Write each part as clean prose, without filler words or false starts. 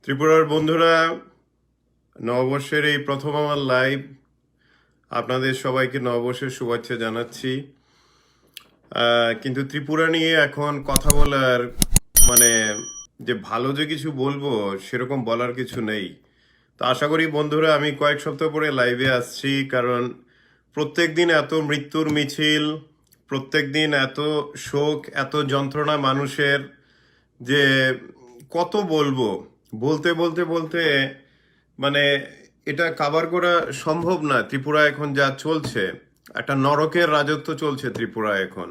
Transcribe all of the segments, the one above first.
ত্রিপুরার বন্ধুরা, নববর্ষের এই প্রথম আমার লাইভ। আপনাদের সবাইকে নববর্ষের শুভেচ্ছা জানাচ্ছি। কিন্তু ত্রিপুরা নিয়ে এখন কথা বলার মানে যে ভালো যে কিছু বলবো সেরকম বলার কিছু নেই। তো আশা করি বন্ধুরা, আমি কয়েক সপ্তাহ পরে লাইভে আসছি, কারণ প্রত্যেক দিন এত মৃত্যুর মিছিল, প্রত্যেক দিন এত শোক, এত যন্ত্রণা মানুষের, যে কত বলবো, বলতে বলতে বলতে মানে এটা কাভার করা সম্ভব না। ত্রিপুরা এখন যা চলছে, একটা নরকের রাজত্ব চলছে ত্রিপুরা এখন।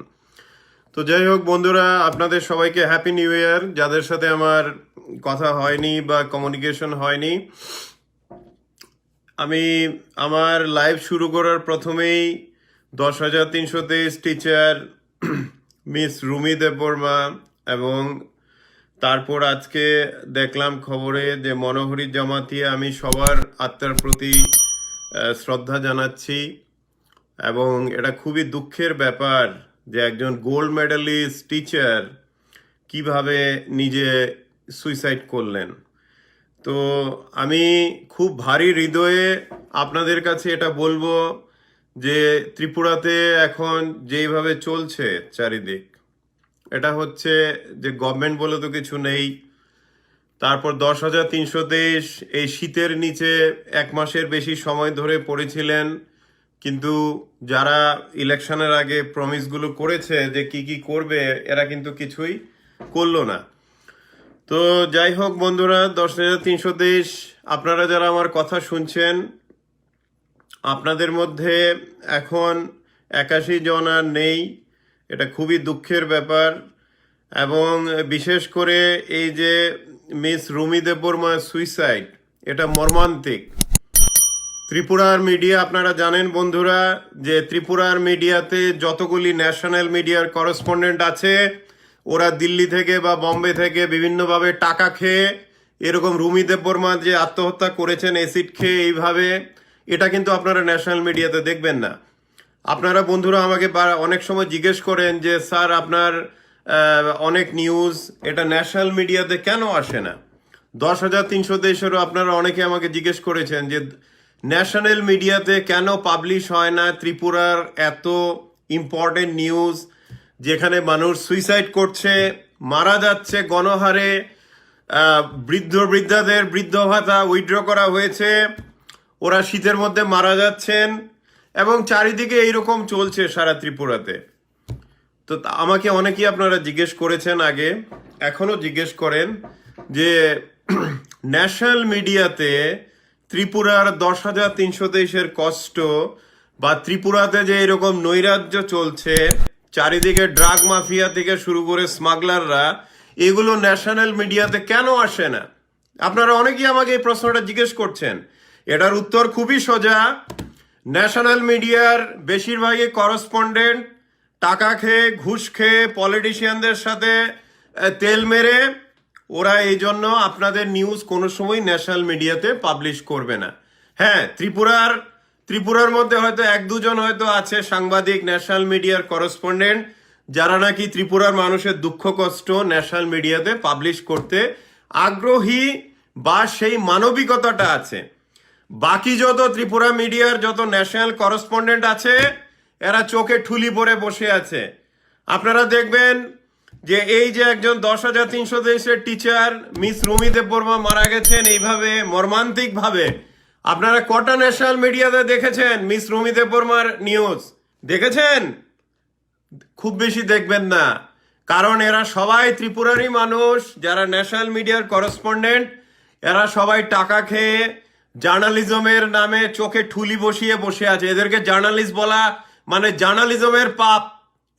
তো যাই হোক বন্ধুরা, আপনাদের সবাইকে হ্যাপি নিউ ইয়ার। যাদের সাথে আমার কথা হয়নি বা কমিউনিকেশন হয়নি, আমি আমার লাইভ শুরু করার প্রথমেই 10,323 টিচার মিস রুমি দেববর্মা, এবং তারপর আজকে দেখলাম খবরে যে মনোহরি জামাতিয়া, আমি সবার আত্মার প্রতি শ্রদ্ধা জানাচ্ছি। এবং এটা খুবই দুঃখের ব্যাপার যে একজন গোল্ড মেডালিস্ট টিচার কিভাবে নিজে সুইসাইড করলেন। তো আমি খুব ভারী হৃদয়ে আপনাদের কাছে এটা বলবো যে ত্রিপুরাতে এখন যেইভাবে চলছে চারিদিক, এটা হচ্ছে যে গভর্নমেন্ট বলে তো কিছু নেই। তারপর 10,323 এই শীতের নিচে এক মাসের বেশি সময় ধরে পড়েছিলেন, কিন্তু যারা ইলেকশনের আগে প্রমিসগুলো করেছে যে কি কি করবে, এরা কিন্তু কিছুই করলো না। তো যাই হোক বন্ধুরা, 10,323 আপনারা যারা আমার কথা শুনছেন, আপনাদের মধ্যে এখন 81 জন আর নেই। এটা খুবই দুঃখের ব্যাপার। এবং বিশেষ করে এই যে মিস রুমি দেববর্মার সুইসাইড, এটা মর্মান্তিক। ত্রিপুরার মিডিয়া, আপনারা জানেন বন্ধুরা, যে ত্রিপুরার মিডিয়াতে যতগুলি ন্যাশনাল মিডিয়ার করেসপন্ডেন্ট আছে, ওরা দিল্লি থেকে বা বম্বে থেকে বিভিন্নভাবে টাকা খেয়ে এরকম রুমি দেববর্মা যে আত্মহত্যা করেছেন অ্যাসিড খেয়ে এইভাবে, এটা কিন্তু আপনারা ন্যাশনাল মিডিয়াতে দেখবেন না। আপনারা বন্ধুরা আমাকে অনেক সময় জিজ্ঞেস করেন যে স্যার, আপনার অনেক নিউজ এটা ন্যাশনাল মিডিয়াতে কেন আসে না? 10,323-এরও আপনারা অনেকে আমাকে জিজ্ঞেস করেছেন যে ন্যাশনাল মিডিয়াতে কেন পাবলিশ হয় না ত্রিপুরার এত ইম্পর্টেন্ট নিউজ, যেখানে মানুষ সুইসাইড করছে, মারা যাচ্ছে গণহারে, বৃদ্ধাদের বৃদ্ধ ভাতা উইথড্র করা হয়েছে, ওরা শীতের মধ্যে মারা যাচ্ছেন, এবং চারিদিকে এইরকম চলছে সারা ত্রিপুরাতে। তো আমাকে অনেকেই আপনারা জিজ্ঞেস করেছেন আগে, এখনো জিজ্ঞেস করেন যে ন্যাশনাল মিডিয়াতে ত্রিপুরার 10,323-এর কষ্ট, বা ত্রিপুরাতে যে এরকম নৈরাজ্য চলছে, চারিদিকে ড্রাগ মাফিয়া থেকে শুরু করে স্মাগলাররা, এগুলো ন্যাশনাল মিডিয়াতে কেন আসে না? আপনারা অনেকেই আমাকে এই প্রশ্নটা জিজ্ঞেস করছেন। এটার উত্তর খুবই সোজা। ন্যাশনাল মিডিয়ার বেশিরভাগই করেসপন্ডেন্ট টাকা খেয়ে, ঘুষ খেয়ে, পলিটিশিয়ানদের সাথে তেল মেরে, ওরা এই জন্য আপনাদের নিউজ কোনো সময় ন্যাশনাল মিডিয়াতে পাবলিশ করবে না। হ্যাঁ, ত্রিপুরার মধ্যে হয়তো এক দুজন হয়তো আছে সাংবাদিক, ন্যাশনাল মিডিয়ার করেসপন্ডেন্ট, যারা নাকি ত্রিপুরার মানুষের দুঃখ কষ্ট ন্যাশনাল মিডিয়াতে পাবলিশ করতে আগ্রহী, বা সেই মানবিকতাটা আছে। বাকি যত ত্রিপুরা মিডিয়ার যত ন্যাশনাল করেসপন্ডেন্ট আছে, এরা চোখে ঠুলি পরে বসে আছে। আপনারা দেখবেন যে এই যে একজন 10,323-এর টিচার মিস রুমি দেববর্মা মারা গেছেন এইভাবে মর্মান্তিক ভাবে, আপনারা কটা ন্যাশনাল মিডিয়াতে দেখেছেন মিস রুমি দেববর্মার নিউজ? দেখেছেন? খুব বেশি দেখবেন না, কারণ এরা সবাই ত্রিপুরারই মানুষ। যারা ন্যাশনাল মিডিয়ার করেসপন্ডেন্ট, এরা সবাই টাকা খেয়ে জার্নালিজমের নামে চোখে ঠুলি বসিয়ে বসে আছে। এদেরকে জার্নালিস্ট বলা মানে জার্নালিজমের পাপ।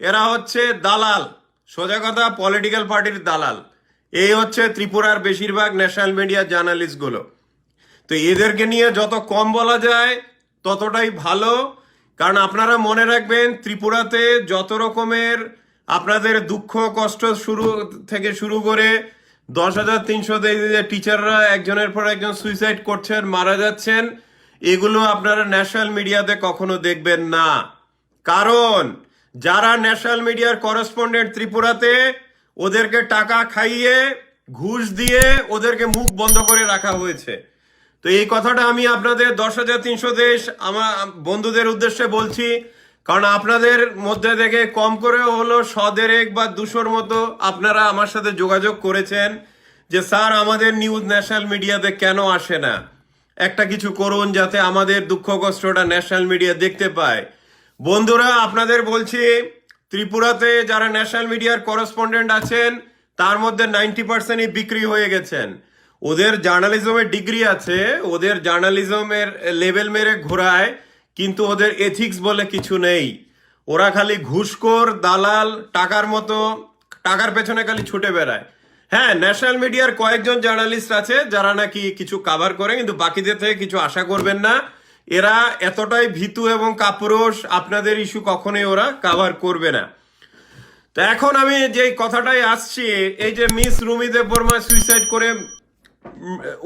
এরা হচ্ছে দালাল, সোজা কথা পলিটিক্যাল পার্টির দালাল। এই হচ্ছে ত্রিপুরার বেশিরভাগ ন্যাশনাল মিডিয়ার জার্নালিস্টগুলো। তো এদেরকে নিয়ে যত কম বলা যায় ততটাই ভালো। কারণ আপনারা মনে রাখবেন, ত্রিপুরাতে যত রকমের আপনাদের দুঃখ কষ্ট শুরু করে 10,323 টিচাররা একজনের পর একজন সুইসাইড করছেন, মারা যাচ্ছেন, এগুলো আপনারা ন্যাশনাল মিডিয়াতে কখনো দেখবেন না। কারণ যারা ন্যাশনাল মিডিয়ার করেসপন্ডেন্ট ত্রিপুরাতে, ওদেরকে টাকা খাইয়ে ঘুষ দিয়ে ওদেরকে মুখ বন্ধ করে রাখা হয়েছে। তো এই কথাটা আমি আপনাদের 10,300 দেশ আমার বন্ধুদের উদ্দেশ্যে বলছি, কারণ আপনাদের মধ্যে থেকে কম করে হলো 100 বা 200-র মতো আপনারা আমার সাথে যোগাযোগ করেছেন যে স্যার আমাদের নিউজ ন্যাশনাল মিডিয়াতে কেন আসে না, একটা কিছু করুন যাতে আমাদের দুঃখ কষ্টটা ন্যাশনাল মিডিয়া দেখতে পায়। বন্ধুরা আপনাদের বলছি, ত্রিপুরাতে যারা ন্যাশনাল মিডিয়ার করেসপন্ডেন্ট আছেন তার মধ্যে 90%ই বিক্রি হয়ে গেছেন। ওদের জার্নালিজমের ডিগ্রি আছে, ওদের জার্নালিজমের লেভেল মেরে ঘোরায়, কিন্তু ওদের এথিক্স বলে কিছু নেই। ওরা খালি ঘুষখোর দালাল, টাকার মতো টাকার পেছনে খালি ছুটে বেড়ায়। হ্যাঁ, ন্যাশনাল মিডিয়ার কয়েকজন জার্নালিস্ট আছে যারা নাকি কিছু কাভার করে, কিন্তু বাকিদের থেকে কিছু আশা করবেন না। এরা এতটাই ভীতু এবং কাপুরুষ, আপনাদের ইস্যু কখনোই ওরা কাভার করবে না। তো এখন আমি যে কথাটাই আসছি, এই যে মিস রুমি দেববর্মা সুইসাইড করে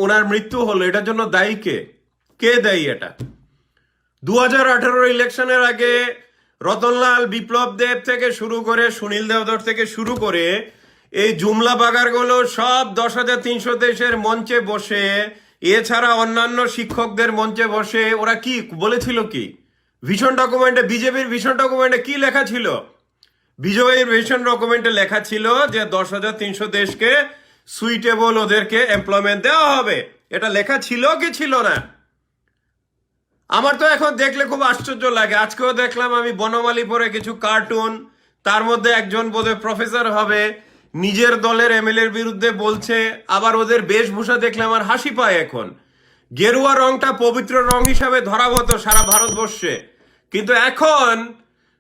ওনার মৃত্যু হলো, এটার জন্য দায়ী কে? কে দায়ী এটা? 2018 ইলেকশনের আগে রতনলাল, বিপ্লব দেব থেকে শুরু করে সুনীল দেওধর থেকে শুরু করে এই জুমলা বাগারগুলো সব 10,300 দেশের মঞ্চে বসে, এছাড়া অন্যান্য শিক্ষকদের মঞ্চে বসে ওরা কি বলেছিল? কি ভিশন ডকুমেন্টে, বিজেপির ভিশন ডকুমেন্টে কি লেখা ছিল? বিজয়ের ভিশন ডকুমেন্টে লেখা ছিল যে 10,300 দেশকে সুইটেবল ওদেরকে এমপ্লয়মেন্ট দেওয়া হবে। এটা লেখা ছিল কি ছিল না? আমার তো এখন দেখলে খুব আশ্চর্য লাগে। আজকেও দেখলাম আমি বনমালী পরে কিছু কার্টুন, তার মধ্যে একজন বোধহয় প্রফেসর হবে, নিজের দলের এমএলএর বিরুদ্ধে বলছে। আবার ওদের বেশভূষা দেখলে আমার হাসি পায়। এখন গেরুয়া রংটা পবিত্র রং হিসাবে ধরা হতো সারা ভারতবর্ষে, কিন্তু এখন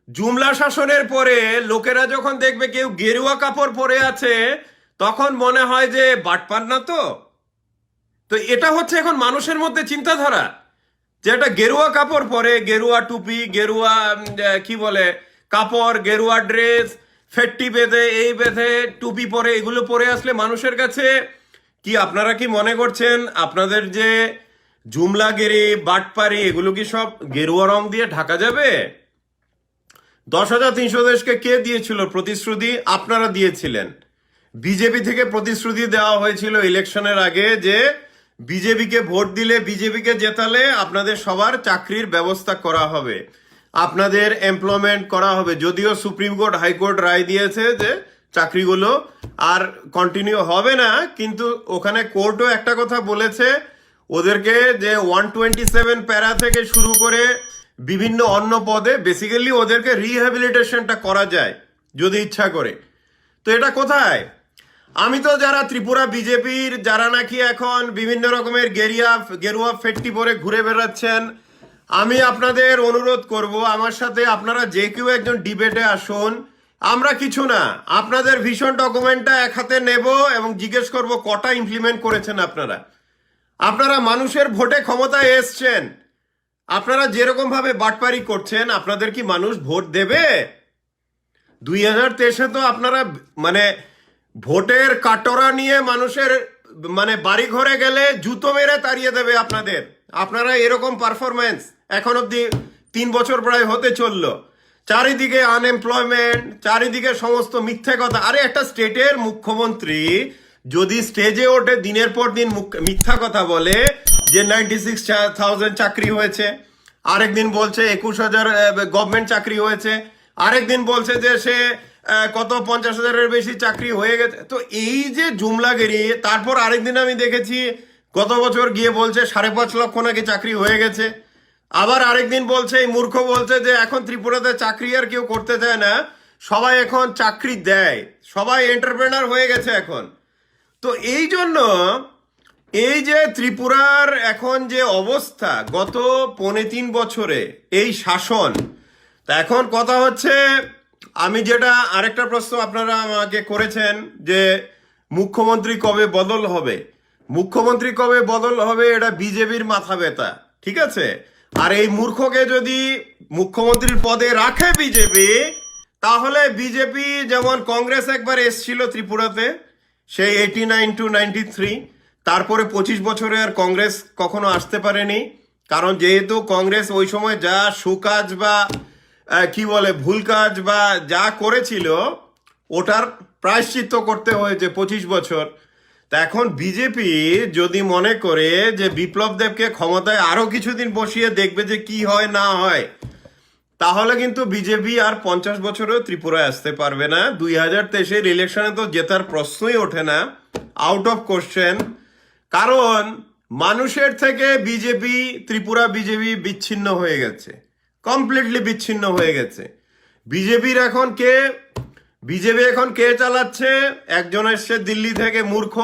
জুমলা শাসনের পরে লোকেরা যখন দেখবে কেউ গেরুয়া কাপড় পরে আছে, তখন মনে হয় যে বাটপার না। তো তো এটা হচ্ছে এখন মানুষের মধ্যে চিন্তাধারা, যে একটা গেরুয়া কাপড় পরে, গেরুয়া টুপি, গেরুয়া কি বলে কাপড়, গেরুয়া ড্রেস, ফেট্টি বেঁধে, এই বেঁধে টুপি পরে, এগুলো পরে আসলে মানুষের কাছে কি, আপনারা কি মনে করছেন আপনাদের যে জুমলাগিরি, বাটপারি, এগুলো কি সব গেরুয়া রং দিয়ে ঢাকা যাবে? 10,300 দেশকে কে দিয়েছিল প্রতিশ্রুতি? আপনারা দিয়েছিলেন। বিজেপি থেকে প্রতিশ্রুতি দেওয়া হয়েছিল ইলেকশনের আগে যে বিজেপিকে ভোট দিলে, বিজেপিকে জেতালে আপনাদের সবার চাকরির ব্যবস্থা করা হবে, আপনাদের এমপ্লয়মেন্ট করা হবে। যদিও সুপ্রিম কোর্ট, হাইকোর্ট রায় দিয়েছে যে চাকরিগুলো আর কন্টিনিউ হবে না, কিন্তু ওখানে কোর্টও একটা কথা বলেছে, ওদেরকে যে 127 প্যারা থেকে শুরু করে বিভিন্ন অন্য পদে বেসিক্যালি ওদেরকে রিহ্যাবিলিটেশনটা করা যায় যদি ইচ্ছা করে। তো এটা কোথায়? আমি তো যারা ত্রিপুরা বিজেপির, যারা নাকি এখন বিভিন্ন রকমের গেরুয়া ফেট্টি পরে ঘুরে বেড়াচ্ছেন, আমি আপনাদের অনুরোধ করব আমার সাথে আপনারা যে কেউ একজন ডিবেটে আসুন। আমরা কিছু না, আপনাদের ভিশন ডকুমেন্টটা এক হাতে নেব এবং জিজ্ঞেস করব কটা ইমপ্লিমেন্ট করেছেন আপনারা। আপনারা মানুষের ভোটে ক্ষমতায় এসছেন, আপনারা যেরকম ভাবে বাটপারি করছেন, আপনাদের কি মানুষ ভোট দেবে? 2023-এ তো আপনারা মানে ভোটের কাটরা নিয়ে মানুষের মানে বাড়ি ঘরে গেলে জুতো মেরে তাড়িয়ে দেবে আপনাদের। আপনারা এরকম পারফরমেন্স এখন অব্দি 3 বছর প্রায় হতে চললো। চারিদিকে আনএমপ্লয়মেন্ট, চারিদিকে সমস্ত মিথ্যে কথা। আরে একটা স্টেটের মুখ্যমন্ত্রী যদি স্টেজে ওঠে দিনের পর দিন মিথ্যা কথা বলে যে 96,000 চাকরি হয়েছে, আরেকদিন বলছে 21,000 গভর্নমেন্ট চাকরি হয়েছে, আরেকদিন বলছে যে সে কত 50,000-এর বেশি চাকরি হয়ে গেছে। তো এই যে জুমলাগিরি, তারপর আরেকদিন আমি দেখেছি গত বছর গিয়ে বলছে 5.5 লক্ষ নাকি চাকরি হয়ে গেছে। আবার আরেকদিন বলছে, এই মূর্খ বলছে যে এখন ত্রিপুরাতে চাকরি আর কেউ করতে চায় না, সবাই এখন চাকরি দেয়, সবাই এন্টারপ্রেনার হয়ে গেছে এখন। তো এই জন্য এই যে ত্রিপুরার এখন যে অবস্থা, গত 3.5 বছরে এই শাসন, তা এখন কথা হচ্ছে, আমি যেটা আরেকটা প্রশ্ন আপনারা আমাকে করেছেন যে মুখ্যমন্ত্রী কবে বদল হবে, মুখ্যমন্ত্রী কবে বদল হবে এটা বিজেপির মাথা ব্যথা, ঠিক আছে। আর এই মূর্খকে যদি মুখ্যমন্ত্রীর পদে রাখে বিজেপি, তাহলে বিজেপি যেমন কংগ্রেস একবার এসছিল ত্রিপুরাতে, সেই 89 to 93, তারপরে 25 বছরে আর কংগ্রেস কখনো আসতে পারেনি। কারণ যেহেতু কংগ্রেস ওই সময় যা সুকাজ বা কি বলে ভুল কাজ বা যা করেছিল, ওটার প্রায়শ্চিত্ত করতে হয়েছে 25 বছর। তা এখন বিজেপি যদি মনে করে যে বিপ্লব দেবকে ক্ষমতায় আরো কিছুদিন বসিয়ে দেখবে যে কি হয় না হয়, তাহলে কিন্তু বিজেপি আর 50 বছরেও ত্রিপুরায় আসতে পারবে না। 2023-এর ইলেকশনে তো জেতার প্রশ্নই ওঠে না, আউট অফ কোশ্চেন। কারণ মানুষের থেকে বিজেপি, ত্রিপুরা বিজেপি বিচ্ছিন্ন হয়ে গেছে, কমপ্লিটলি বিচ্ছিন্ন হয়ে গেছে। বিজেপি এখন কে চালাচ্ছে? একজন এসছে দিল্লি থেকে, মূর্খ,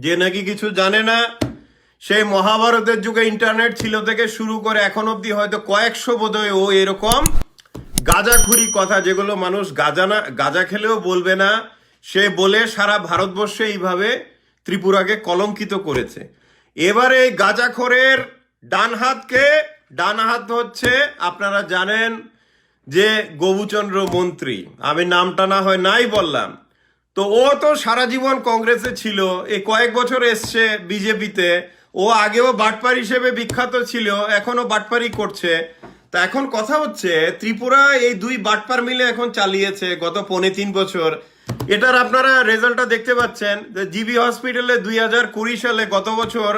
যে নাকি কিছু জানে না। সেই মহাভারতের যুগে ইন্টারনেট ছিল থেকে শুরু করে এখন অব্দি হয়তো কয়েকশো বোধহয় ও এরকম গাঁজাখুরি কথা, যেগুলো মানুষ গাঁজা খেলেও বলবে না, সে বলে সারা ভারতবর্ষে এইভাবে ত্রিপুরাকে কলঙ্কিত করেছে। এবারে এই গাঁজাখোরের ডান হাত হচ্ছে, আপনারা জানেন যে গৌচন্দ্র মন্ত্রী, আমি নামটা না হয় নাই বললাম। তো ও তো সারা জীবন কংগ্রেসে ছিল, এই কয়েক বছর এসছে বিজেপিতে। ও আগেও বাটপার হিসেবে বিখ্যাত ছিল, এখনো বাটপারি করছে। তা এখন কথা হচ্ছে, ত্রিপুরা এই দুই বাটপার মিলে এখন চালিয়েছে গত 3.25 বছর। এটার আপনারা রেজাল্টটা দেখতে পাচ্ছেন। জিবি হসপিটালে 2020 সালে, গত বছর,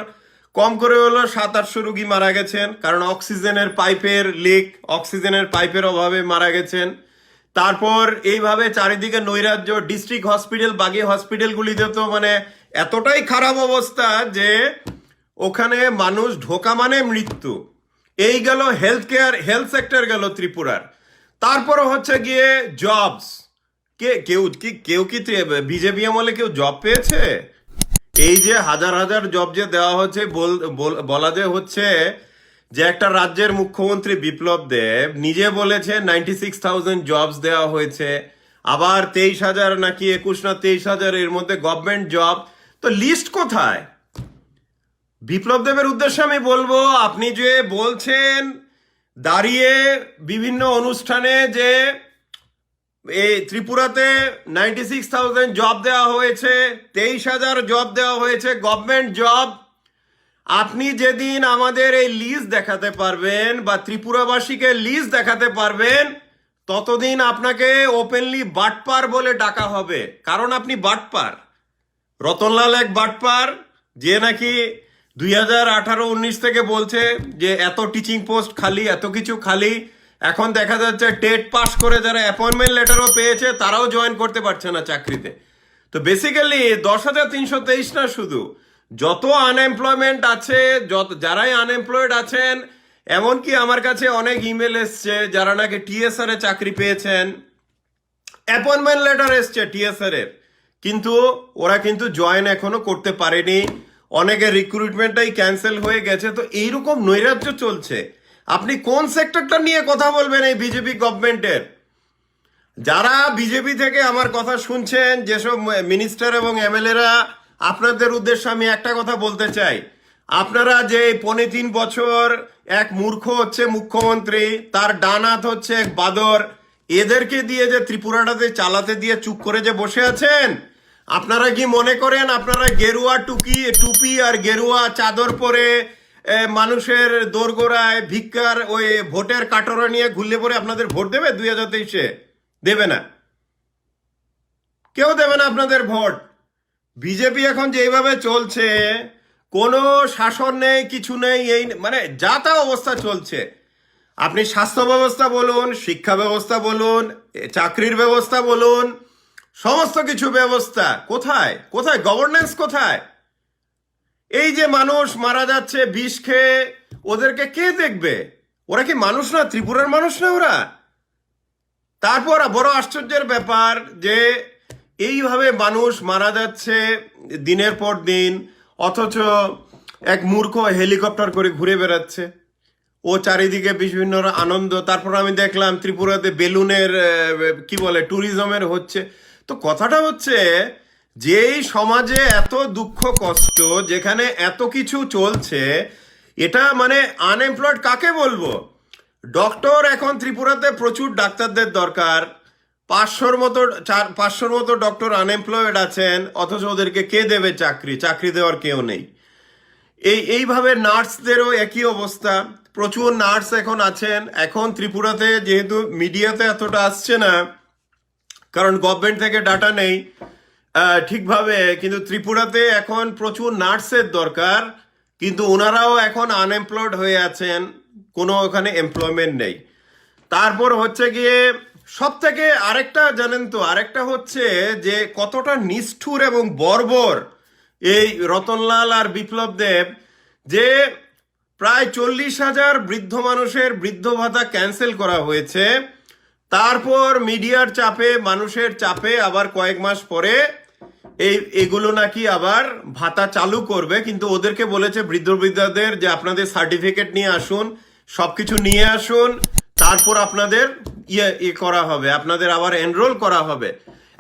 কম করে হলো 700-800 রুগী মারা গেছেন, কারণ অক্সিজেনের পাইপের লিক, অক্সিজেনের পাইপের অভাবে মারা গেছেন। তারপর এইভাবে চারিদিকে নৈরাজ্য, ডিস্ট্রিক্ট হসপিটাল, বাকি হসপিটালগুলিতে তো মানে এতটাই খারাপ অবস্থা যে ওখানে মানুষ ঢোকা মানে মৃত্যু। এই গেল হেলথ সেক্টর গেল ত্রিপুরার। তারপর হচ্ছে গিয়ে জবস। কেউ কি বিজেপি আমলে কেউ জব পেয়েছে? এই যে হাজার হাজার জব যে দেওয়া হচ্ছে, বলা যে হচ্ছে যে একটা রাজ্যের মুখ্যমন্ত্রী বিপ্লব দেব নিজে বলেছে 96,000 জবস দেওয়া হয়েছে, আবার 23,000 নাকি 21 না 23,000 এর মধ্যে গভর্নমেন্ট জব। তো লিস্ট কোথায়? বিপ্লব দেবের উদ্দেশ্যে আমি বলবো, আপনি যে বলছেন দাঁড়িয়ে বিভিন্ন অনুষ্ঠানে যে এই ত্রিপুরাতে 96,000 জব দেওয়া হয়েছে, 23,000 জব দেওয়া হয়েছে গভর্নমেন্ট জব, আপনি যেদিন আমাদের এই লিস্ট দেখাতে পারবেন বা ত্রিপুরাবাসীকে লিস্ট দেখাতে পারবেন, ততদিন আপনাকে ওপেনলি বাটপার বলে ডাকা হবে। কারণ আপনি বাটপার। রতনলাল এক বাটপার, যে নাকি 2018-19 থেকে বলছে যে এত টিচিং পোস্ট খালি, এত কিছু খালি। এখন দেখা যাচ্ছে টেট পাস করে যারা অ্যাপয়েন্টমেন্ট লেটারও পেয়েছে তারাও জয়েন করতে পারছে না চাকরিতে। তো বেসিক্যালি 10,323 না, শুধু যত আনএমপ্লয়মেন্ট আছে, যারাই আনএমপ্লয়েড আছেন, এমনকি আমার কাছে অনেক ইমেল এসছে যারা নাকি টিএসআর এ চাকরি পেয়েছেন, অ্যাপয়েন্টমেন্ট লেটার এসছে টিএসআর এর, কিন্তু ওরা কিন্তু জয়েন এখনো করতে পারেনি। অনেকের রিক্রুটমেন্টটাই ক্যান্সেল হয়ে গেছে। তো এইরকম নৈরাজ্য চলছে। আপনি কোন সেক্টরটা নিয়ে কথা বলবেন এই বিজেপি গভর্নমেন্টের? যারা বিজেপি থেকে আমার কথা শুনছেন, যেসব মিনিস্টার এবং এমএলএরা, আপনাদের উদ্দেশ্যে আমি একটা কথা বলতে চাই। আপনারা যে 3.5 বছর এক মূর্খ হচ্ছে মুখ্যমন্ত্রী, তার ডান হাত হচ্ছে এক বাদর, এদেরকে দিয়ে যে ত্রিপুরাটাতে চালাতে দিয়ে চুপ করে যে বসে আছেন, আপনারা কি মনে করেন আপনারা গেরুয়া টুপি আর গেরুয়া চাদর পরে মানুষের দোরগোড়ায় ভিক্ষার ওই ভোটের কাটরা নিয়ে ঘুরলে পরে আপনাদের ভোট দেবে? 2023-এ দেবে না, কেউ দেবে না আপনাদের ভোট। বিজেপি এখন যেভাবে চলছে, কোনো শাসন নেই, কিছু নেই, এই মানে যা তা অবস্থা চলছে। আপনি স্বাস্থ্য ব্যবস্থা বলুন, শিক্ষা ব্যবস্থা বলুন, চাকরির ব্যবস্থা বলুন, সমস্ত কিছু ব্যবস্থা কোথায় কোথায় গভর্নেন্স কোথায়? এই যে মানুষ মারা যাচ্ছে বিষ খেয়ে, ওদেরকে কে দেখবে? ওরা কি মানুষ না? ত্রিপুরার মানুষ না ওরা? তারপর বড় আশ্চর্যের ব্যাপার যে এইভাবে মানুষ মারা যাচ্ছে দিনের পর দিন, অথচ এক মূর্খ হেলিকপ্টার করে ঘুরে বেড়াচ্ছে, ও চারিদিকে বিভিন্ন আনন্দ। তারপর আমি দেখলাম ত্রিপুরাতে বেলুনের কি বলে ট্যুরিজমের হচ্ছে। তো কথাটা হচ্ছে যে এই সমাজে এত দুঃখ কষ্ট, যেখানে এত কিছু চলছে, এটা মানে আনএমপ্লয়েড কাকে বলবো? ডক্টর এখন ত্রিপুরাতে প্রচুর ডাক্তারদের দরকার, 500-র মতো ডক্টর আনএমপ্লয়েড আছেন, অথচ ওদেরকে কে দেবে চাকরি দেওয়ার কেউ নেই। এইভাবে নার্সদেরও একই অবস্থা, প্রচুর নার্স এখন আছেন। এখন ত্রিপুরাতে যেহেতু মিডিয়াতে এতটা আসছে না, কারণ গভর্নমেন্ট থেকে ডাটা নেই, ঠিকভাবে, কিন্তু ত্রিপুরাতে এখন প্রচুর নার্সের দরকার, কিন্তু ওনারাও এখন আনএমপ্লয়েড হয়ে আছেন, কোনো ওখানে এমপ্লয়মেন্ট নেই। তারপর হচ্ছে গিয়ে সব থেকে আরেকটা জানেন তো, আরেকটা হচ্ছে যে কতটা নিষ্ঠুর এবং বর্বর এই রতনলাল আর বিপ্লব দেব, যে প্রায় 40,000 বৃদ্ধ মানুষের বৃদ্ধ ভাতা ক্যান্সেল করা হয়েছে। তারপর মিডিয়ার চাপে, মানুষের চাপে আবার কয়েক মাস পরে এগুলো নাকি আবার ভাতা চালু করবে, কিন্তু ওদেরকে বলেছে বৃদ্ধ বৃদ্ধাদের যে আপনাদের সার্টিফিকেট নিয়ে আসুন, সবকিছু নিয়ে আসুন, তারপর আপনাদের করা হবে, আপনাদের আবার এনরোল করা হবে।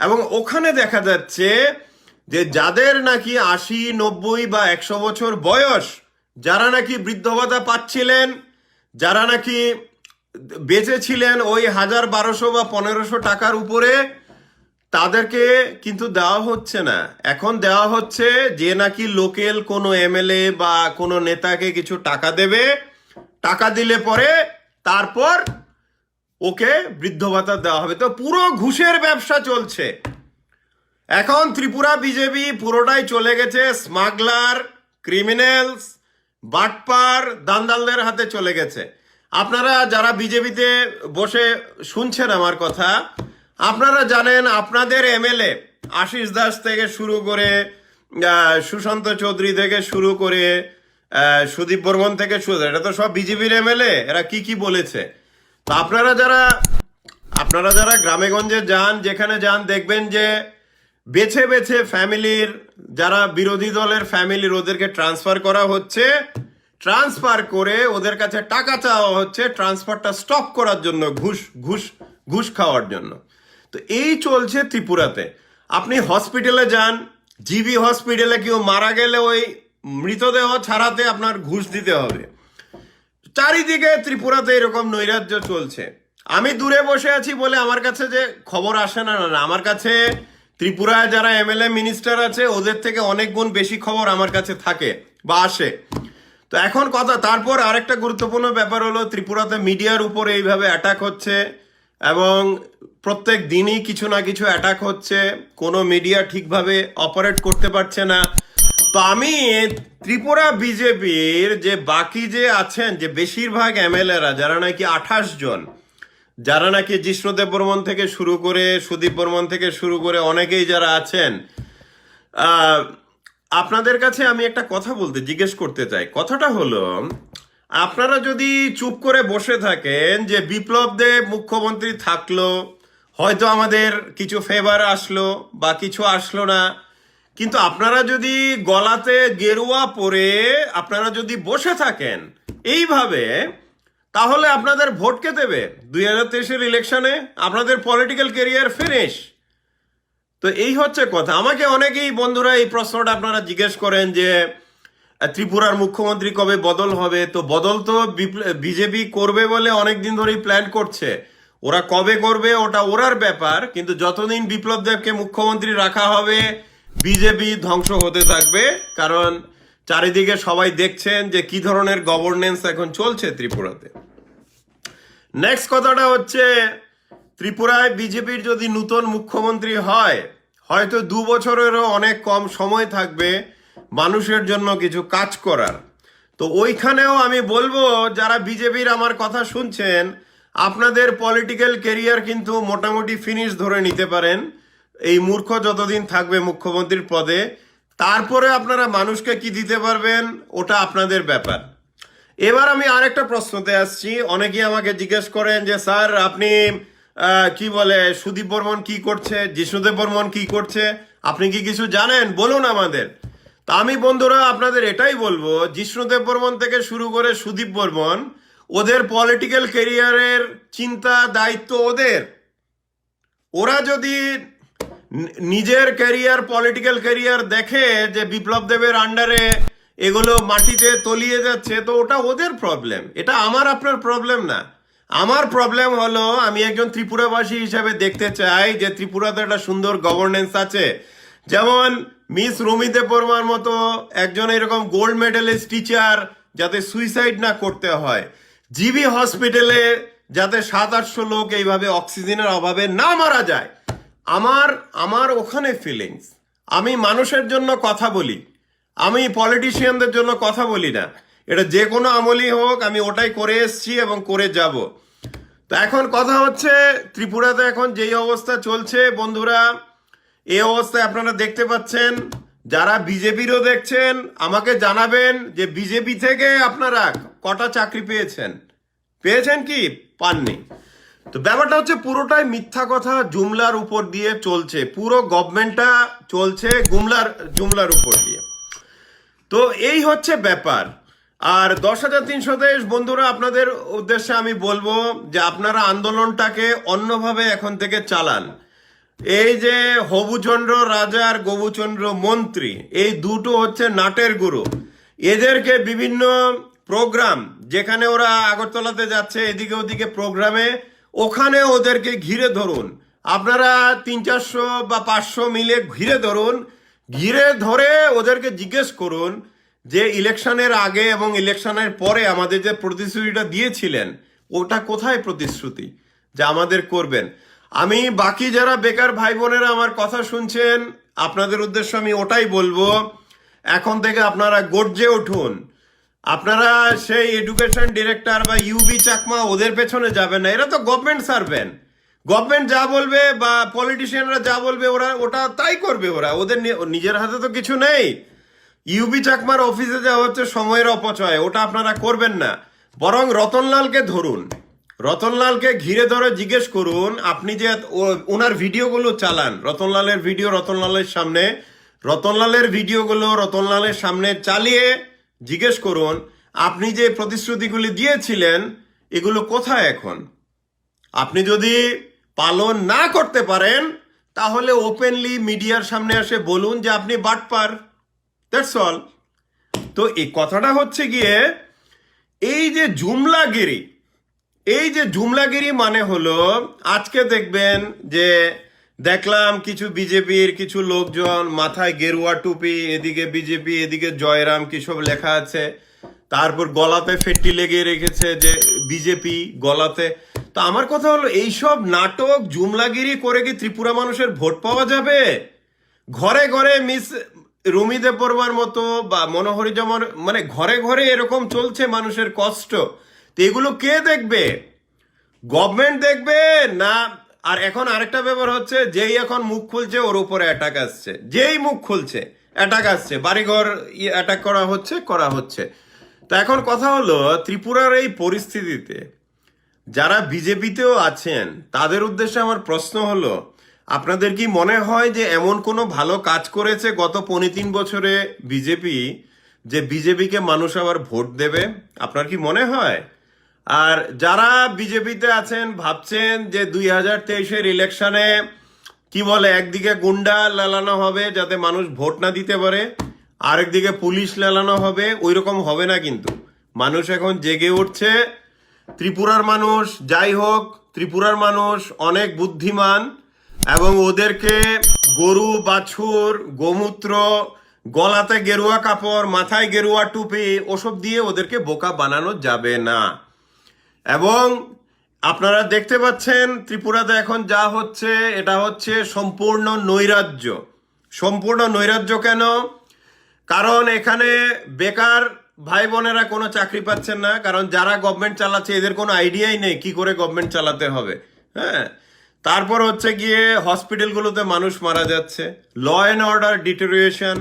এবং ওখানে দেখা যাচ্ছে যে যাদের নাকি 80, 90 বা 100 বছর বয়স, যারা নাকি বৃদ্ধ ভাতা পাচ্ছিলেন, যারা নাকি বেঁচে ছিলেন ওই 1,000, 1,200 বা 1,500 টাকার উপরে, তাদেরকে কিন্তু দেওয়া হচ্ছে না। এখন দেওয়া হচ্ছে যে নাকি লোকাল কোনো এমএলএ বা কোনো নেতাকে কিছু টাকা দেবে, টাকা দিলে পরে তারপর ওকে বৃদ্ধ ভাতা দেওয়া হবে। তো পুরো ঘুষের ব্যবসা চলছে এখন। ত্রিপুরা বিজেপি পুরোটাই চলে গেছে স্মাগলার, ক্রিমিনালস, বাটপার, দান্দালদের হাতে চলে গেছে। আপনারা যারা বিজেপিতে বসে শুনছেন আমার কথা, আপনারা জানেন আপনাদের এমএলএ আশিস দাস থেকে শুরু করে, সুশান্ত চৌধুরী থেকে শুরু করে, সুদীপ বর্মন থেকে শুরু, এটা তো সব বিজেপির এমএলএ। এরা কি কি বলেছে? তো আপনারা যারা গ্রামে গঞ্জে যান, যেখানে যান, দেখবেন যে বেছে বেছে ফ্যামিলির, যারা বিরোধী দলের ফ্যামিলির, ওদেরকে ট্রান্সফার করা হচ্ছে, ট্রান্সফার করে ওদের কাছে টাকা চাওয়া হচ্ছে ট্রান্সফারটা স্টপ করার জন্য, ঘুষ খাওয়ার জন্য। তো এই চলছে ত্রিপুরাতে। আপনি হসপিটালে যান, জিবি হসপিটালে কেউ মারা গেলে ওই মৃতদেহ ছাড়াতে আপনার ঘুষ দিতে হবে। চারিদিকে ত্রিপুরাতে এরকম নৈরাজ্য চলছে। আমি দূরে বসে আছি বলে আমার কাছে যে খবর আসে না, না, আমার কাছে ত্রিপুরায় যারা এমএলএ মিনিস্টার আছে ওদের থেকে অনেক গুণ বেশি খবর আমার কাছে থাকে বা আসে। তো এখন কথা, তারপর আরেকটা গুরুত্বপূর্ণ ব্যাপার হলো ত্রিপুরাতে মিডিয়ার উপর এইভাবে অ্যাটাক হচ্ছে, এবং প্রত্যেক দিনই কিছু না কিছু অ্যাটাক হচ্ছে, কোনো মিডিয়া ঠিকভাবে অপারেট করতে পারছে না। তো আমি ত্রিপুরা বিজেপির যে বাকি যে আছেন, যে বেশিরভাগ এমএলএরা, যারা নাকি 28 জন, যারা নাকি জিষ্ণুদেব বর্মন থেকে শুরু করে, সুদীপ বর্মন থেকে শুরু করে অনেকেই যারা আছেন, আপনাদের কাছে আমি একটা কথা জিজ্ঞেস করতে চাই। কথাটা হলো, আপনারা যদি চুপ করে বসে থাকেন যে বিপ্লব দেব মুখ্যমন্ত্রী থাকলো, হয়তো আমাদের কিছু ফেভার আসলো বা কিছু আসলো না, কিন্তু আপনারা যদি গলাতে গেরুয়া পরে আপনারা যদি বসে থাকেন এইভাবে, তাহলে আপনাদের ভোট কে দেবে 2023-এর ইলেকশনে? আপনাদের পলিটিক্যাল ক্যারিয়ার ফিনিশ। তো এই হচ্ছে কথা। আমাকে অনেকেই বন্ধুরা এই প্রশ্নটা আপনারা জিজ্ঞেস করেন যে ত্রিপুরার মুখ্যমন্ত্রী কবে বদল হবে। তো বদল তো বিজেপি করবে বলে অনেকদিন ধরেই প্ল্যান করছে, ওরা কবে করবে ওটা ওরার ব্যাপার, কিন্তু যতদিন বিপ্লব দেবকে মুখ্যমন্ত্রী রাখা হবে বিজেপি ধ্বংস হতে থাকবে। কারণ চারিদিকে সবাই দেখছেন যে কি ধরনের গভর্নেন্স এখন চলছে ত্রিপুরাতে। নেক্সট কথাটা হচ্ছে, ত্রিপুরায় বিজেপির যদি নতুন মুখ্যমন্ত্রী হয়, হয়তো 2 বছরেরও অনেক কম সময় থাকবে মানুষের জন্য কিছু কাজ করার। তো ওইখানেও আমি বলবো, যারা বিজেপির আমার কথা শুনছেন, আপনাদের পলিটিক্যাল ক্যারিয়ার কিন্তু মোটামুটি ফিনিশ ধরে নিতে পারেন এই মূর্খ যতদিন থাকবে মুখ্যমন্ত্রীর পদে। তারপরে আপনারা মানুষকে কি দিতে পারবেন ওটা আপনাদের ব্যাপার। এবার আমি আরেকটা প্রশ্নতে আসছি। অনেকেই আমাকে জিজ্ঞেস করেন যে স্যার আপনি কি বলে সুদীপ বর্মন কি করছে, জিষ্ণুদেব বর্মন কি করছে, আপনি কি কিছু জানেন, বলুন আমাদের। তা আমি বন্ধুরা আপনাদের এটাই বলবো, জিষ্ণুদেব বর্মন থেকে শুরু করে সুদীপ বর্মন, ওদের পলিটিক্যাল ক্যারিয়ারের চিন্তা দায়িত্ব ওদের। ওরা যদি নিজের ক্যারিয়ার, পলিটিক্যাল ক্যারিয়ার দেখে যে বিপ্লব দেবের আন্ডারে এগুলো মাটিতে তলিয়ে যাচ্ছে, তো ওটা ওদের প্রবলেম, এটা আমার আপনার প্রবলেম না। আমার প্রবলেম হলো, আমি একজন ত্রিপুরাবাসী হিসাবে দেখতে চাই যে ত্রিপুরাতে একটা সুন্দর গভর্নেন্স আছে। যেমন মিস রুমি দেব বর্মার মতো একজন এরকম গোল্ড মেডেলিস্ট টিচার যাতে সুইসাইড না করতে হয়, জিবি হসপিটালে যাতে 700-800 লোক এইভাবে অক্সিজেনের অভাবে না মারা যায়, আমার ওখানে ফিলিংস। আমি মানুষের জন্য কথা বলি, আমি পলিটিশিয়ানদের জন্য কথা বলি না। এটা যে কোনো আমলই হোক, আমি ওটাই করে এসেছি এবং করে যাব। তো এখন কথা হচ্ছে, ত্রিপুরাতে এখন যেই অবস্থা চলছে বন্ধুরা, এই অবস্থায় আপনারা দেখতে পাচ্ছেন, যারা বিজেপিরও দেখছেন আমাকে জানাবেন যে বিজেপি থেকে আপনারা কটা চাকরি পেয়েছেন, পেয়েছেন কি পাননি। তো ব্যাপারটা হচ্ছে পুরোটাই মিথ্যা কথা, জুমলার উপর দিয়ে চলছে, পুরো গভর্নমেন্টটা চলছে জুমলার উপর দিয়ে। তো এই হচ্ছে ব্যাপার। আর 10,323 বন্ধুরা, আপনাদের উদ্দেশ্যে আমি বলবো যে আপনারা আন্দোলনটাকে অন্যভাবে এখন থেকে চালান। এই যে হবুচন্দ্র রাজা আর গবুচন্দ্র মন্ত্রী, এই দুটো হচ্ছে নাটের গুরু। এদেরকে বিভিন্ন প্রোগ্রাম, যেখানে ওরা আগরতলাতে যাচ্ছে এদিকে ওদিকে প্রোগ্রামে, ওখানে ওদেরকে ঘিরে ধরুন। আপনারা 300-400 বা 500 মিলে ঘিরে ধরুন। ঘিরে ধরে ওদেরকে জিজ্ঞেস করুন যে ইলেকশনের আগে এবং ইলেকশনের পরে আমাদের যে প্রতিশ্রুতিটা দিয়েছিলেন, ওটা কোথায় প্রতিশ্রুতি যে আমাদের করবেন। আমি বাকি যারা বেকার ভাই বোনেরা আমার কথা শুনছেন, আপনাদের উদ্দেশ্যে আমি ওটাই বলবো, এখন থেকে আপনারা গর্জে উঠুন। আপনারা সেই এডুকেশন ডিরেক্টর বা ইউবি চাকমা ওদের পেছনে যাবেন না, এরা তো গভর্নমেন্ট সার্ভেন্ট। গভর্নমেন্ট যা বলবে বা পলিটিশিয়ানরা যা বলবে ওটা তাই করবে। ওদের নিজের হাতে তো কিছু নেই। ইউবি চাকমার অফিসে যা হচ্ছে সময়ের অপচয়, ওটা আপনারা করবেন না। বরং রতনলালকে ধরুন, রতনলালকে ঘিরে ধরে জিজ্ঞেস করুন, আপনি যে ওনার ভিডিওগুলো চালান, রতনলালের ভিডিও রতনলালের সামনে, রতনলালের ভিডিওগুলো রতনলালের সামনে চালিয়ে জিজ্ঞেস করুন, আপনি যে প্রতিশ্রুতিগুলি দিয়েছিলেন এগুলো কোথায় এখন। আপনি যদি পালন না করতে পারেন তাহলে ওপেনলি মিডিয়ার সামনে এসে বলুন যে আপনি বাটপার, দ্যাটস অল। তো এই কথাটা হচ্ছে গিয়ে, এই যে জুমলাগিরি, এই যে জুমলাগিরি মানে হলো, আজকে দেখবেন যে দেখলাম কিছু বিজেপির কিছু লোকজন মাথায় গেরুয়া টুপি, এদিকে বিজেপি এদিকে জয়রাম কি সব লেখা আছে, তারপর গলাতে ফেট্টি লেগে রেখেছে যে বিজেপি গলাতে। তো আমার কথা হলো, এইসব নাটক জুমলাগিরি করে কি ত্রিপুরা মানুষের ভোট পাওয়া যাবে? ঘরে ঘরে মিস রুমি দেববর্মার মতো বা মনোহরি জমর, মানে ঘরে ঘরে এরকম চলছে মানুষের কষ্ট। তো এগুলো কে দেখবে? গভর্নমেন্ট দেখবে না? আর এখন আরেকটা ব্যাপার হচ্ছে, যেই এখন মুখ খুলছে ওর উপরে অ্যাটাক আসছে, যেই মুখ খুলছে অ্যাটাক আসছে, বাড়িঘর অ্যাটাক করা হচ্ছে। তো এখন কথা হলো, ত্রিপুরার এই পরিস্থিতিতে যারা বিজেপিতেও আছেন তাদের উদ্দেশ্যে আমার প্রশ্ন হলো, আপনাদের কি মনে হয় যে এমন কোনো ভালো কাজ করেছে গত 25 বছরে বিজেপি, যে বিজেপিকে মানুষ আবার ভোট দেবে? আপনার কি মনে হয়? আর যারা বিজেপিতে আছেন ভাবছেন যে 2023-এর ইলেকশনে কি বলে, একদিকে গুন্ডা লালানো হবে যাতে মানুষ ভোট না দিতে পারে, আরেকদিকে পুলিশ লালানো হবে, ওই রকম হবে না কিন্তু। মানুষ এখন জেগে উঠছে। ত্রিপুরার মানুষ যাই হোক, ত্রিপুরার মানুষ অনেক বুদ্ধিমান, এবং ওদেরকে গরু বাছুর গোমূত্র, গলাতে গেরুয়া কাপড়, মাথায় গেরুয়া টুপি, ওসব দিয়ে ওদেরকে বোকা বানানো যাবে না। এবং আপনারা দেখতে পাচ্ছেন ত্রিপুরাতে এখন যা হচ্ছে, এটা হচ্ছে সম্পূর্ণ নৈরাজ্য। সম্পূর্ণ নৈরাজ্য কেন? কারণ এখানে বেকার ভাই বোনেরা কোনো চাকরি পাচ্ছেন না, কারণ যারা গভর্নমেন্ট চালাচ্ছে এদের কোনো আইডিয়াই নেই কি করে গভর্নমেন্ট চালাতে হবে। হ্যাঁ, তারপর হচ্ছে গিয়ে হসপিটালগুলোতে মানুষ মারা যাচ্ছে, ল অ্যান্ড অর্ডার ডিটেরিয়েশন,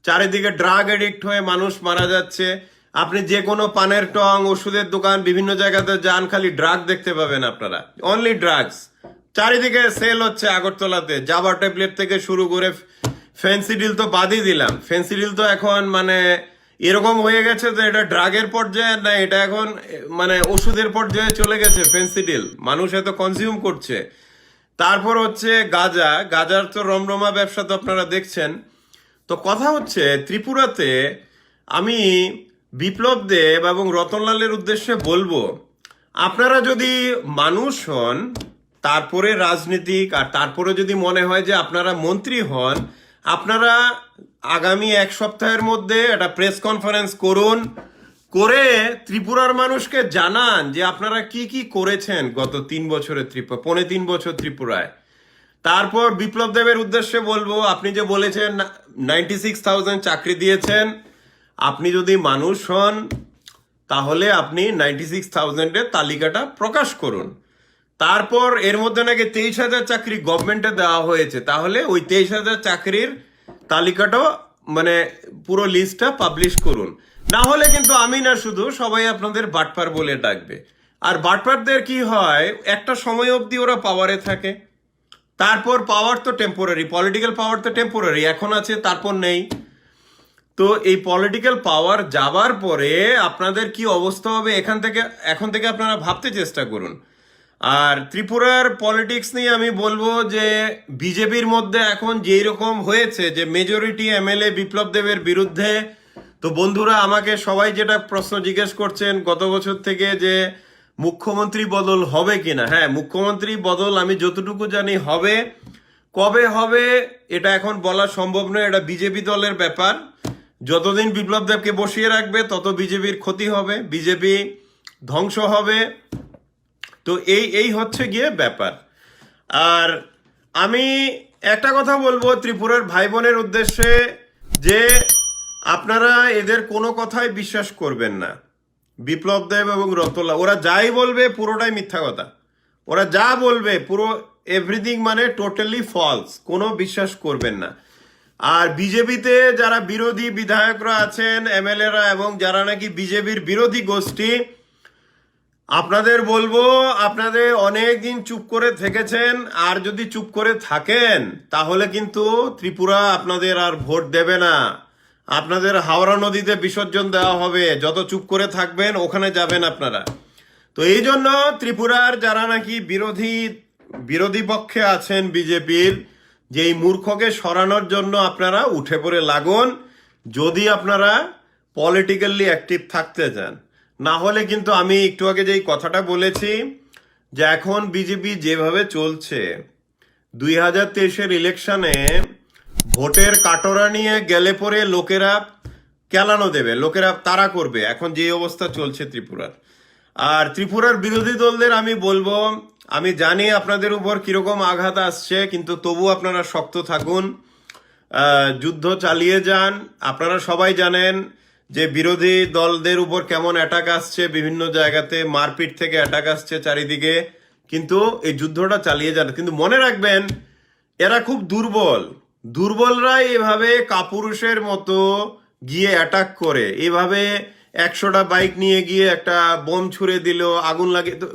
চারিদিকে ড্রাগ এডিক্ট হয়ে মানুষ মারা যাচ্ছে। আপনি যে কোনো পানের টং, ওষুধের দোকান, বিভিন্ন জায়গাতে যান, খালি ড্রাগ দেখতে পাবেন আপনারা, অনলি ড্রাগস। চারিদিকে সেল হচ্ছে আগরতলাতে, জাবা ট্যাবলেট থেকে শুরু করে ফেন্সিডিল তো বাদই দিলাম, ফেন্সিডিল তো এখন মানে এরকম হয়ে গেছে যে এটা ড্রাগের পর্যায়ে না, এটা এখন মানে ওষুধের পর্যায়ে চলে গেছে ফেন্সিডিল, মানুষ এত কনজিউম করছে। তারপর হচ্ছে গাজার তো রমরমা ব্যবসা তো আপনারা দেখছেন। তো কথা হচ্ছে, ত্রিপুরাতে আমি বিপ্লব দেব এবং রতনলালের উদ্দেশ্যে বলবো, আপনারা যদি মানুষ হন, তারপরে রাজনীতিক, আর তারপরে যদি মনে হয় যে আপনারা মন্ত্রী হন, আপনারা আগামী 1 সপ্তাহের মধ্যে একটা প্রেস কনফারেন্স করুন, করে ত্রিপুরার মানুষকে জানান যে আপনারা কি কি করেছেন গত 3 বছরে, 3.5 বছর ত্রিপুরায়। তারপর বিপ্লব দেবের উদ্দেশ্যে বলবো, আপনি যে বলেছেন 96,000 চাকরি দিয়েছেন, আপনি যদি মানুষ হন তাহলে আপনি 96,000-এর তালিকাটা প্রকাশ করুন। তারপর এর মধ্যে নাকি 23,000 চাকরি গভর্নমেন্টে দেওয়া হয়েছে, তাহলে ওই 23,000 চাকরির তালিকাটাও মানে পুরো লিস্টটা পাবলিশ করুন। না হলে কিন্তু আমি না শুধু, সবাই আপনাদের বাটপার বলে ডাকবে। আর বাটপারদের কি হয়, একটা সময় অবধি ওরা পাওয়ারে থাকে, তারপর পাওয়ার তো টেম্পোরারি, পলিটিক্যাল পাওয়ার তো টেম্পোরারি, এখন আছে তারপর নেই। তো এই পলিটিক্যাল পাওয়ার যাবার পরে আপনাদের কি অবস্থা হবে এখন থেকে আপনারা ভাবতে চেষ্টা করুন। আর ত্রিপুরার পলিটিক্স নিয়ে আমি বলবো যে বিজেপির মধ্যে এখন যেই রকম হয়েছে যে মেজরিটি এমএলএ বিপ্লব দেবের বিরুদ্ধে, তো বন্ধুরা আমাকে সবাই যেটা প্রশ্ন জিজ্ঞেস করছেন গত বছর থেকে যে মুখ্যমন্ত্রী বদল হবে কিনা, হ্যাঁ মুখ্যমন্ত্রী বদল আমি যতটুকু জানি হবে। কবে হবে এটা এখন বলা সম্ভব নয়, এটা বিজেপি দলের ব্যাপার। যতদিন বিপ্লব দেবকে বসিয়ে রাখবে তত বিজেপির ক্ষতি হবে, বিজেপি ধ্বংস হবে। তো এই হচ্ছে গিয়ে ব্যাপার। আর আমি একটা কথা বলবো ত্রিপুরার ভাই বোনের উদ্দেশ্যে, যে আপনারা এদের কোনো কথাই বিশ্বাস করবেন না। বিপ্লব দেব এবং রতলা ওরা যাই বলবে পুরোটাই মিথ্যা কথা, ওরা যা বলবে পুরো এভরিথিং মানে টোটালি ফলস, কোনো বিশ্বাস করবেন না। আর বিজেপিতে যারা বিরোধী বিধায়করা আছেন, এমএলএরা, এবং যারা নাকি বিজেপির বিরোধী গোষ্ঠী, আপনাদের বলবো আপনাদের অনেক দিন চুপ করে থেকেছেন, আর যদি চুপ করে থাকেন তাহলে কিন্তু ত্রিপুরা আপনাদের আর ভোট দেবে না, আপনাদের হাওড়া নদীতে বিসর্জন দেওয়া হবে। যত চুপ করে থাকবেন ওখানে যাবেন আপনারা। তো এই জন্য ত্রিপুরার যারা নাকি বিরোধী পক্ষে আছেন বিজেপির, যে এই মূর্খকে সরানোর জন্য আপনারা উঠে পড়ে লাগুন, যদি আপনারা পলিটিক্যালি অ্যাক্টিভ থাকতে চান। না হলে কিন্তু আমি একটু আগে যেই কথাটা বলেছি যে এখন বিজেপি যেভাবে চলছে, 2023-এর ইলেকশনে ভোটের কাটরা নিয়ে গেলে পরে লোকেরা কেলানো দেবে, লোকেরা তাড়া করবে, এখন যে অবস্থা চলছে ত্রিপুরার। আর ত্রিপুরার বিরোধী দলদের আমি বলবো, আমি জানি আপনাদের উপর কিরকম আঘাত আসছে, কিন্তু তবু আপনারা শক্ত থাকুন, যুদ্ধ চালিয়ে যান। আপনারা সবাই জানেন যে বিরোধী দলদের উপর কেমন অ্যাটাক আসছে, বিভিন্ন জায়গাতে মারপিট থেকে অ্যাটাক আসছে চারিদিকে, কিন্তু এই যুদ্ধটা চালিয়ে যান। কিন্তু মনে রাখবেন এরা খুব দুর্বলরাই এভাবে কাপুরুষের মতো গিয়ে অ্যাটাক করে, এভাবে 100টা বাইক নিয়ে গিয়ে একটা বোম ছুড়ে দিল, আগুন লাগিয়ে, তো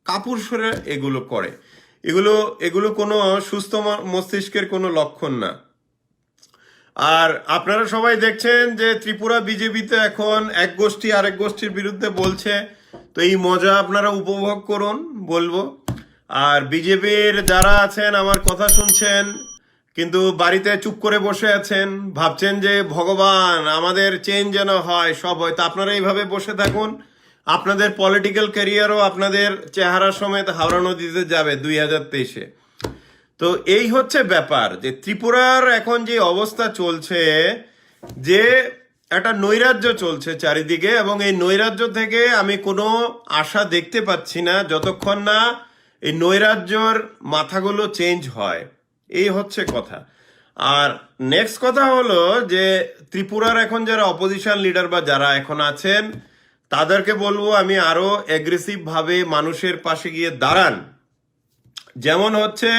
কাপুরুষরা এগুলো করে, এগুলো কোনো সুস্থ মস্তিষ্কের কোনো লক্ষণ না। আর আপনারা সবাই দেখছেন যে ত্রিপুরা বিজেপিতে এখন এক গোষ্ঠী আরেক গোষ্ঠীর বিরুদ্ধে বলছে, তো এই মজা আপনারা উপভোগ করুন বলবো। আর বিজেপির যারা আছেন আমার কথা শুনছেন কিন্তু বাড়িতে চুপ করে বসে আছেন, ভাবছেন যে ভগবান আমাদের চেঞ্জ যেন হয়, সব হয়, তো আপনারা এইভাবে বসে থাকুন, আপনাদের পলিটিক্যাল ক্যারিয়ারও আপনাদের চেহারা সমেত হাওড়া নদীতে যাবে 2023-এ। তো এই হচ্ছে ব্যাপার, যে ত্রিপুরার এখন যে অবস্থা চলছে, যে একটা নৈরাজ্য চলছে চারিদিকে, এবং এই নৈরাজ্য থেকে আমি কোনো আশা দেখতে পাচ্ছি না যতক্ষণ না এই নৈরাজ্যর মাথাগুলো চেঞ্জ হয়। এই হচ্ছে কথা। আর নেক্সট কথা হলো যে ত্রিপুরার এখন যারা অপোজিশন লিডার বা যারা এখন আছেন, তাদেরকে বলবো আমি আরো অ্যাগ্রেসিভ ভাবে মানুষের পাশে গিয়ে দাঁড়ান। যেমন হচ্ছে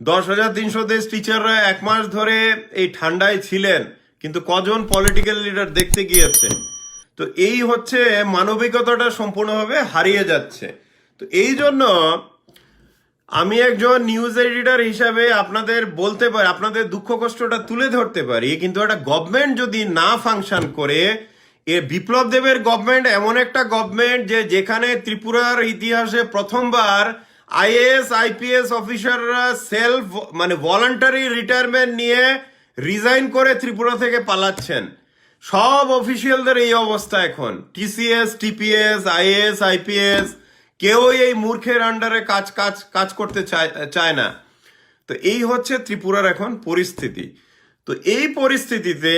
10,300 টিচাররা 1 মাস ধরে এই ঠান্ডায় ছিলেন, কিন্তু কজন পলিটিক্যাল লিডার দেখতে গিয়েছে? তো এই হচ্ছে মানবিকতাটা সম্পূর্ণভাবে হারিয়ে যাচ্ছে। তো এই জন্য আমি একজন নিউজ এডিটর হিসাবে আপনাদের বলতে পারি, আপনাদের দুঃখ কষ্টটা তুলে ধরতে পারি, কিন্তু একটা গভর্নমেন্ট যদি না ফাংশন করে, এ বিপ্লব দেবের গভর্নমেন্ট এমন একটা গভর্নমেন্ট যে যেখানে ত্রিপুরার ইতিহাসে প্রথমবার আইএএস আইপিএস অফিসাররা মানে ভলান্টারি রিটায়ারমেন্ট নিয়ে রিজাইন করে ত্রিপুরা থেকে পালাচ্ছেন। সব অফিসিয়ালদের এই অবস্থা এখন, টিসিএস টিপিএস আইএএস আইপিএস, কেউই এই মূর্খের আন্ডারে কাজ করতে চায় না। তো এই হচ্ছে ত্রিপুরার এখন পরিস্থিতি। তো এই পরিস্থিতিতে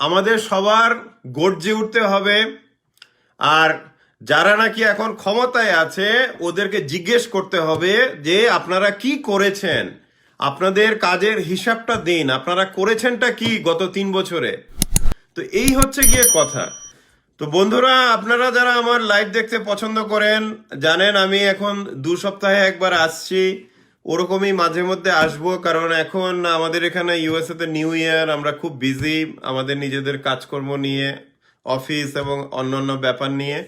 আমাদের সবার গর্জে উঠতে হবে। আর যারা নাকি এখন ক্ষমতায় আছে ওদেরকে জিজ্ঞেস করতে হবে যে আপনারা কি করেছেন, আপনাদের কাজের হিসাবটা দিন, আপনারা করেছেনটা কি গত 3 বছরে। তো এই হচ্ছে গিয়ে কথা। তো বন্ধুরা, আপনারা যারা আমার লাইভ দেখতে পছন্দ করেন, জানেন আমি এখন 2 সপ্তাহে একবার আসছি, ওরকমই মাঝে মধ্যে আসবো, কারণ এখন আমাদের এখানে ইউএসএ তে নিউ ইয়ার, আমরা খুব বিজি আমাদের নিজেদের কাজকর্ম নিয়ে, অফিস এবং অন্যান্য ব্যাপার নিয়ে।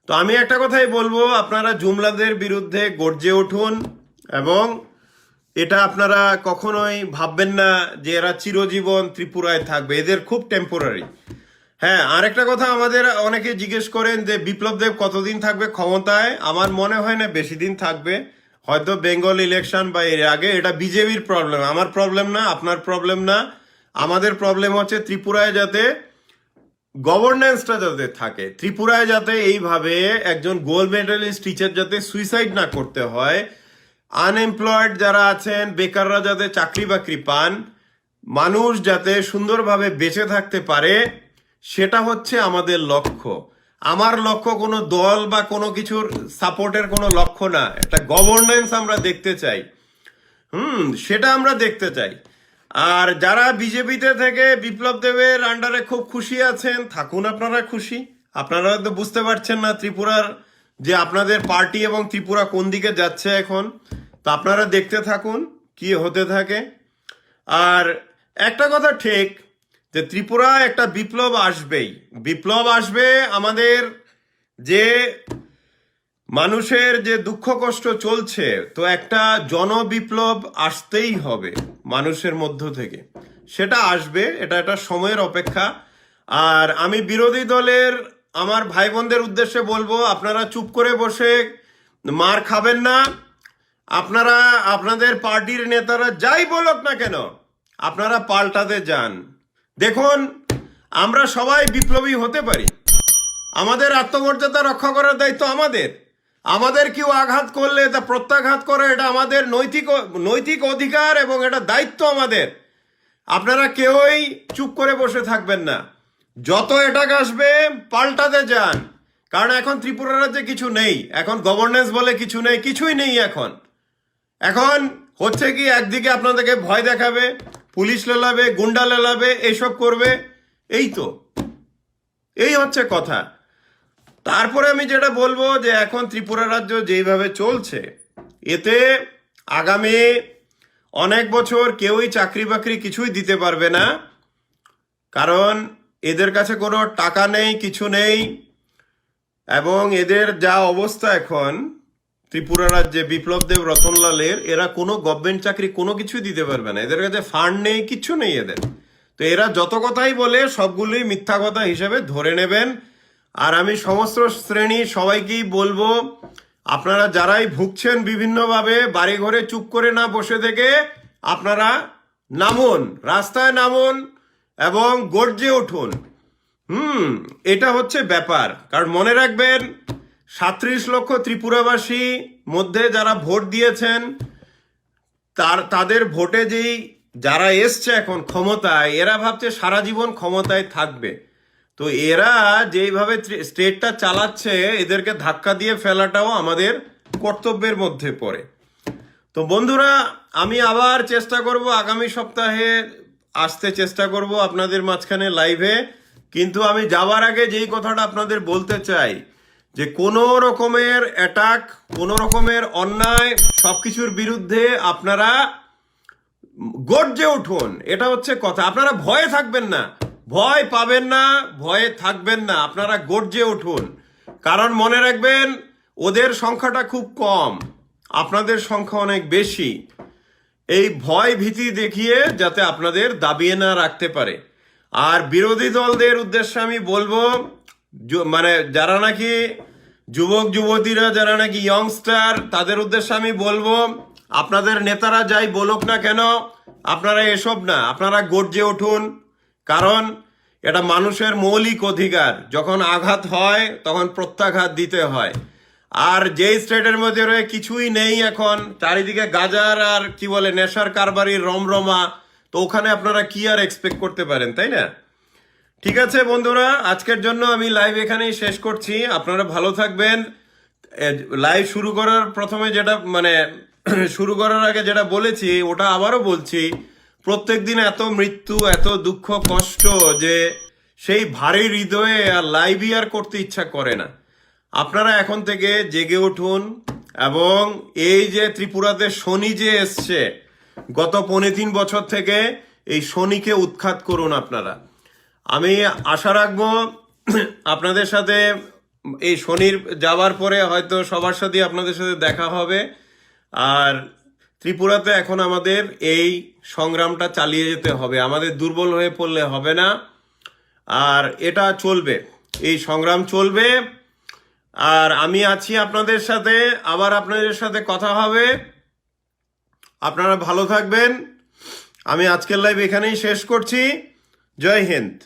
তো আমি একটা কথাই বলবো, আপনারা জুমলাদের বিরুদ্ধে গর্জে উঠুন, এবং এটা আপনারা কখনোই ভাববেন না যে এরা চিরজীবন ত্রিপুরায় থাকবে, এদের খুব টেম্পোরারি। হ্যাঁ, আরেকটা কথা, আমাদের অনেকে জিজ্ঞেস করেন যে বিপ্লব দেব কতদিন থাকবে ক্ষমতায়। আমার মনে হয় না বেশি দিন থাকবে, হয়তো বেঙ্গল ইলেকশন বা এর আগে। এটা বিজেপির প্রবলেম, আমার প্রবলেম না, আপনার প্রবলেম না। আমাদের প্রবলেম হচ্ছে ত্রিপুরায় যাতে গভর্নেন্সটা যাতে থাকে, ত্রিপুরায় যাতে এইভাবে একজন গোল্ড মেডেলিস্ট টিচার যাতে সুইসাইড না করতে হয়, আনএমপ্লয়েড যারা আছেন, বেকাররা যাতে চাকরি বাকরি পান, মানুষ যাতে সুন্দরভাবে বেঁচে থাকতে পারে, সেটা হচ্ছে আমাদের লক্ষ্য। আমার লক্ষ্য কোনো দল বা কোনো কিছুর সাপোর্টের কোনো লক্ষ্য না, একটা গভর্নেন্স আমরা দেখতে চাই। সেটা আমরা দেখতে চাই। আর যারা বিজেপিতে থেকে বিপ্লব দেবের আন্ডারে খুব খুশি আছেন, থাকুন, আপনারা খুশি। আপনারা তো বুঝতে পারছেন না ত্রিপুরার যে আপনাদের পার্টি এবং ত্রিপুরা কোন দিকে যাচ্ছে এখন। তো আপনারা দেখতে থাকুন কি হতে থাকে। আর একটা কথা ঠিক, যে ত্রিপুরা একটা বিপ্লব আসবেই, বিপ্লব আসবে। আমাদের যে মানুষের যে দুঃখ কষ্ট চলছে, তো একটা জনবিপ্লব আসতেই হবে মানুষের মধ্য থেকে, সেটা আসবে, এটা একটা সময়ের অপেক্ষা। আর আমি বিরোধী দলের আমার ভাই বোনদের উদ্দেশ্যে বলবো, আপনারা চুপ করে বসে মার খাবেন না। আপনারা আপনাদের পার্টির নেতারা যাই বলুক না কেন, আপনারা পাল্টাতে যান। দেখুন, আমরা সবাই বিপ্লবী হতে পারি, আমাদের আত্মমর্যাদা রক্ষা করার দায়িত্ব আমাদের। আমাদের কেউ আঘাত করলে তা প্রত্যাঘাত করে, এটা আমাদের নৈতিক অধিকার এবং এটা দায়িত্ব আমাদের। আপনারা কেউই চুপ করে বসে থাকবেন না, যত অ্যাটাক আসবে পাল্টাতে যান। কারণ এখন ত্রিপুরা রাজ্যে কিছু নেই, এখন গভর্নেন্স বলে কিছু নেই, কিছুই নেই এখন। এখন হচ্ছে কি, একদিকে আপনাদেরকে ভয় দেখাবে, পুলিশ লেলাবে, গুন্ডা লেলাবে, এইসব করবে, এই তো, এই হচ্ছে কথা। তারপরে আমি যেটা বলবো, যে এখন ত্রিপুরা রাজ্য যেইভাবে চলছে, এতে আগামী অনেক বছর কেউই চাকরি বাকরি কিছুই দিতে পারবে না, কারণ এদের কাছে কোনো টাকা নেই, কিছু নেই। এবং এদের যা অবস্থা এখন ত্রিপুরা রাজ্যে, বিপ্লব দেব, রতনলালের, এরা কোনো গভর্নমেন্ট চাকরি কোনো কিছুই দিতে পারবে না, এদের কাছে ফান্ড নেই, কিচ্ছু নেই এদের। তো এরা যত কথাই বলে সবগুলোই মিথ্যা কথা হিসেবে ধরে নেবেন। আর আমি সমস্ত শ্রেণী সবাইকেই বলবো, আপনারা যারাই ভুগছেন বিভিন্নভাবে, বাড়ি ঘরে চুপ করে না বসে থেকে আপনারা নামুন, রাস্তায় নামুন এবং গর্জে উঠুন। এটা হচ্ছে ব্যাপার। কারণ মনে রাখবেন, 37 লক্ষ ত্রিপুরাবাসী মধ্যে যারা ভোট দিয়েছেন, তাদের ভোটে যেই যারা এসছে এখন ক্ষমতায়, এরা ভাবছে সারা জীবন ক্ষমতায় থাকবে। তো এরা যেইভাবে স্টেটটা চালাচ্ছে, এদেরকে ধাক্কা দিয়ে ফেলাটাও আমাদের কর্তব্যের মধ্যে পড়ে। তো বন্ধুরা, আমি আবার চেষ্টা করব, আগামী সপ্তাহে আসতে চেষ্টা করব আপনাদের মাঝখানে লাইভে। কিন্তু আমি যাওয়ার আগে যেই কথাটা আপনাদের বলতে চাই, যে কোনো রকমের অ্যাটাক, কোনো রকমের অন্যায়, সবকিছুর বিরুদ্ধে আপনারা গর্জে উঠুন, এটা হচ্ছে কথা। আপনারা ভয়ে থাকবেন না, ভয় পাবেন না, ভয়ে থাকবেন না, আপনারা গর্জে উঠুন। কারণ মনে রাখবেন, ওদের সংখ্যাটা খুব কম, আপনাদের সংখ্যা অনেক বেশি। এই ভয় ভীতি দেখিয়ে যাতে আপনাদের দাবিয়ে না রাখতে পারে। আর বিরোধী দলদের উদ্দেশ্যে আমি বলবো, মানে যারা নাকি যুবক যুবতীরা, যারা নাকি ইয়ংস্টার, তাদের উদ্দেশ্যে আমি বলবো, আপনাদের নেতারা যাই বলুক না কেন, আপনারা এসব না, আপনারা গর্জে উঠুন। কারণ এটা মানুষের মৌলিক অধিকার, যখন আঘাত হয় তখন প্রত্যাঘাত দিতে হয়। আর যেই স্টেটের মধ্যে রয়ে কিছুই নেই এখন, চারিদিকে গাজার আর কি বলে নেশার কারবারির রমরমা, তো ওখানে আপনারা কি আর এক্সপেক্ট করতে পারেন, তাই না? ঠিক আছে বন্ধুরা, আজকের জন্য আমি লাইভ এখানেই শেষ করছি। আপনারা ভালো থাকবেন। লাইভ শুরু করার প্রথমে যেটা শুরু করার আগে যেটা বলেছি ওটা আবারও বলছি, প্রত্যেক দিন এত মৃত্যু, এত দুঃখ কষ্ট যে সেই ভারী হৃদয়ে আর লাইভই আর করতে ইচ্ছা করে না। আপনারা এখন থেকে জেগে উঠুন এবং এই যে ত্রিপুরাতে শনি যে এসছে গত ৩.৫ বছর থেকে, এই শনিকে উৎখাত করুন আপনারা। আমি আশা রাখবো আপনাদের সাথে এই শনির যাওয়ার পরে হয়তো সবার সাথে আপনাদের সাথে দেখা হবে। আর ত্রিপুরাতে এখন আমাদের এই সংগ্রামটা চালিয়ে যেতে হবে, আমাদের দুর্বল হয়ে পড়লে হবে না। আর এটা চলবে, এই সংগ্রাম চলবে। আর আমি আছি আপনাদের সাথে, আবার আপনাদের সাথে কথা হবে। আপনারা ভালো থাকবেন। আমি আজকের লাইভ এখানেই শেষ করছি। জয় হিন্দ।